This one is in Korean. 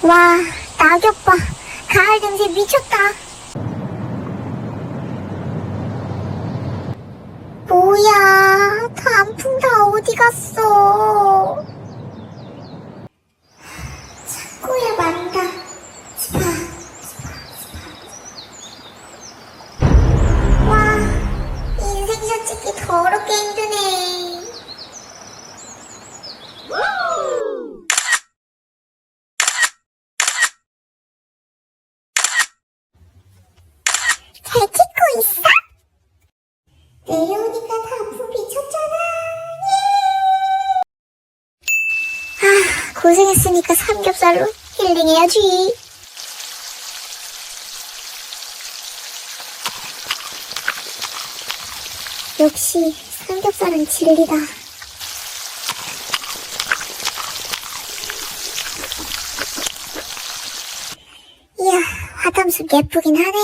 와, 낙엽 봐. 가을 냄새 미쳤다. 뭐야, 단풍 다 어디 갔어? 창고에 많다. 스파. 와, 인생샷 찍기 더럽게 힘드네. 잘 찍고 있어? 내려오니까 단풍 미쳤잖아. 아, 고생했으니까 삼겹살로 힐링해야지. 역시 삼겹살은 진리다. 이야, 화담숲 예쁘긴 하네.